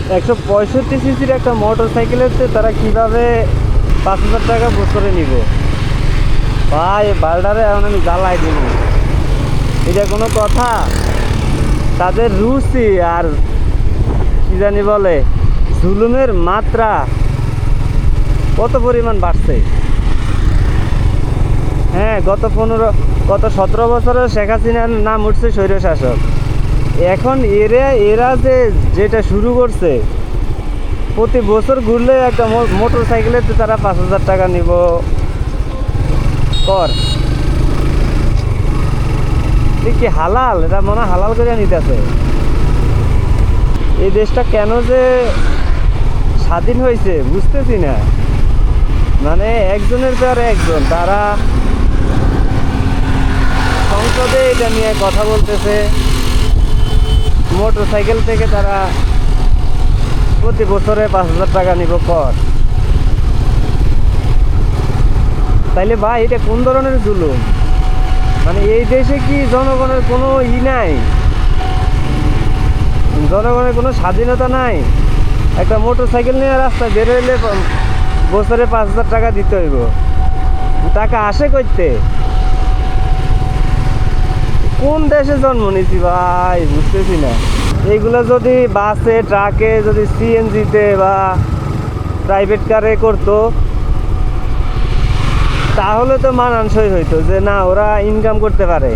165 সিসির একটা মোটর সাইকেলেতে তারা কিভাবে 5,000 টাকা বছরে নিব? ভাই বালডারে এখন আমি জ্বালাই দিব, এটা কোনো কথা? তাদের রুচি আর কি জানি বলে জুলুমের মাত্রা কত পরিমাণ বাড়ছে। হ্যাঁ, গত 17 বছরে শেখ হাসিনার নাম উঠছে স্বৈরশাসক। এখন এরা যেটা শুরু করছে, প্রতি বছর ঘুরলে একটা মোটর সাইকেলেতে তারা 5,000 টাকা নিব কর। কি হালাল? এটা মনে হয় হালাল করে নিতেছে। এই দেশটা কেন যে স্বাধীন হয়েছে বুঝতেছি না। মানে একজনের পর একজন তারা সংসদে এটা নিয়ে কথা বলতেছে, মোটর সাইকেল থেকে তারা প্রতি বছরে 5,000 টাকা নিব কর। তাইলে ভাই এটা কোন ধরনের জুলুম? মানে এই দেশে কি জনগণের কোনো নাই? জনগণের কোনো স্বাধীনতা নাই? একটা মোটর সাইকেল নিয়ে রাস্তায় বের হইলে বছরে 5,000 টাকা দিতে হইব। টাকা আসে করতে? কোন দেশে জন্ম নিয়েছি ভাই বুঝতেছি না। এইগুলো যদি বাসে ট্রাকে যদি সিএনজিতে বা প্রাইভেট কারে করতো তাহলে তো মানানসই হইতো যে না ওরা ইনকাম করতে পারে।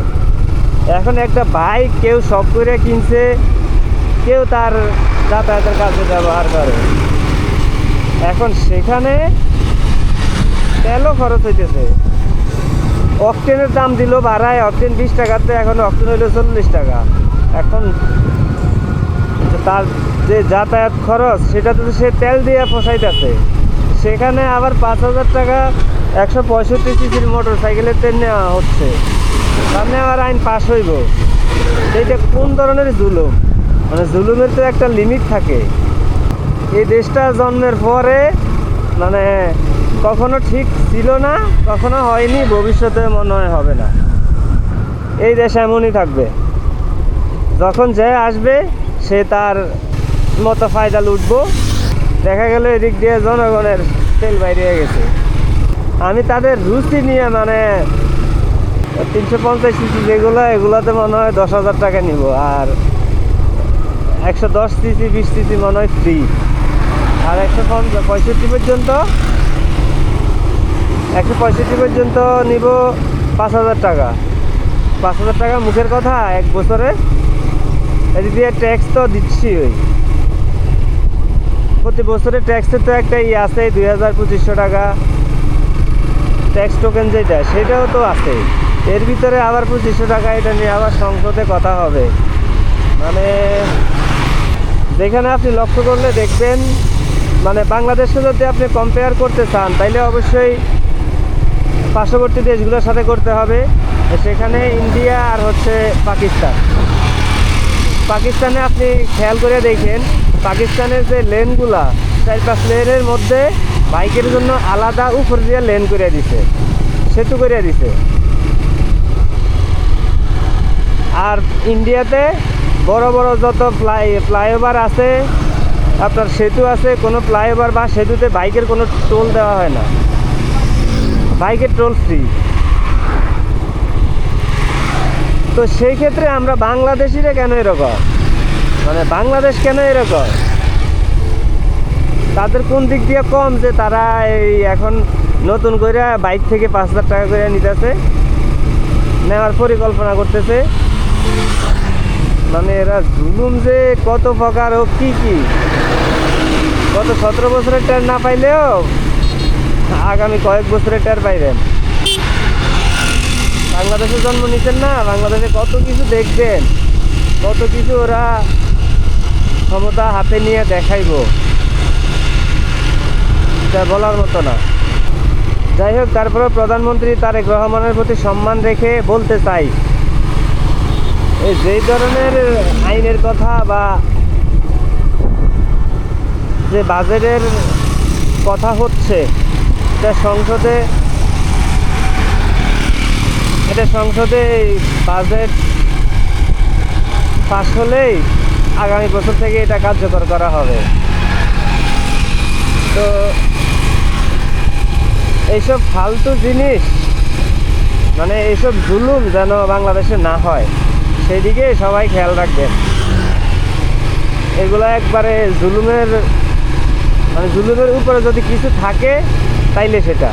এখন একটা বাইক কেউ শখ করে কিনছে, কেউ তার যাতায়াতের কাজে ব্যবহার করে। এখন সেখানে তেলও খরচ হইতেছে। অকটেনের দাম দিল বাড়ায়, অকটেন 20 টাকাতে এখন অকটেন হইল 40 টাকা। এখন তার যে যাতায়াত খরচ সেটা তো সে তেল দিয়ে পোষাইতেছে, সেখানে আবার 5,000 টাকা 165 সিসির মোটর সাইকেলের তেল নেওয়া হচ্ছে। সামনে আবার আইন পাস হইব। সেইটা কোন ধরনের জুলুম? মানে জুলুমের তো একটা লিমিট থাকে। এই দেশটা জন্মের পরে মানে কখনো ঠিক ছিল না, কখনো হয়নি, ভবিষ্যতে মনে হয় হবে না। এই দেশ এমনই থাকবে। যখন যে আসবে সে তার মতো ফায়দা লুটবো। দেখা গেল এদিক দিয়ে জনগণের তেল বাইরে গেছে। আমি তাদের রুচি নিয়ে মানে 350 সিসি যেগুলো, এগুলোতে মনে হয় 10,000 টাকা নিব, আর 110 সিসি 20 সিসি মনে হয় ফ্রি, আর 165 পর্যন্ত নিব 5,000 টাকা। 5,000 টাকা মুখের কথা এক বছরে। এদিক দিয়ে ট্যাক্স তো দিচ্ছি, ওই প্রতি বছরে ট্যাক্সের তো একটা আছে 2,000-2,500 টাকা ট্যাক্স টোকেন যেটা, সেটাও তো আছে। এর ভিতরে আবার 2,500 টাকা এটা নিয়ে আবার সংসদে কথা হবে। মানে যেখানে আপনি লক্ষ্য করলে দেখবেন, মানে বাংলাদেশে যদি আপনি কম্পেয়ার করতে চান তাইলে অবশ্যই পার্শ্ববর্তী দেশগুলোর সাথে করতে হবে। সেখানে ইন্ডিয়া আর হচ্ছে পাকিস্তানে আপনি খেয়াল করে দেখেন, পাকিস্তানের যে লেনগুলা 4-5 লেনের মধ্যে বাইকের জন্য আলাদা উপর দিয়ে লেন করে দিছে, সেতু করে দিছে। আর ইন্ডিয়াতে বড় বড় যত ফ্লাইওভার আছে, আপনার সেতু আছে, কোনো ফ্লাইওভার বা সেতুতে বাইকের কোনো টোল দেওয়া হয় না, বাইকের টোল ফ্রি। তো সেই ক্ষেত্রে আমরা বাংলাদেশিরা কেন এরকম? মানে বাংলাদেশ কেন এরকম? তাদের কোন দিক দিয়ে কম যে তারা এই এখন নতুন করে বাইক থেকে 5,000 টাকা করে নিতেছে, নেওয়ার পরিকল্পনা করতেছে? মানে এরা জুলুম যে কত প্রকার ও কি গত 17 বছরের টের না পাইলেও আগামী কয়েক বছরের টের পাইবেন। বাংলাদেশে জন্ম নিচ্ছেন না, বাংলাদেশে কত কিছু দেখবেন, কত কিছু ওরা ক্ষমতা হাতে নিয়ে দেখাইব, যা বলার মতো না। যাই হোক, তারপরে প্রধানমন্ত্রী তারেক রহমানের প্রতি সম্মান রেখে বলতে চাই, এই যেই ধরনের আইনের কথা বা যে বাজেটের কথা হচ্ছে, এটা সংসদে বাজেট পাস হলেই আগামী বছর থেকে এটা কার্যকর করা হবে। তো এইসব ফালতু জিনিস মানে এইসব জুলুম যেন বাংলাদেশে না হয় সেদিকে সবাই খেয়াল রাখবেন। এগুলো একবারে জুলুমের মানে জুলুমের উপরে যদি কিছু থাকে তাইলে সেটা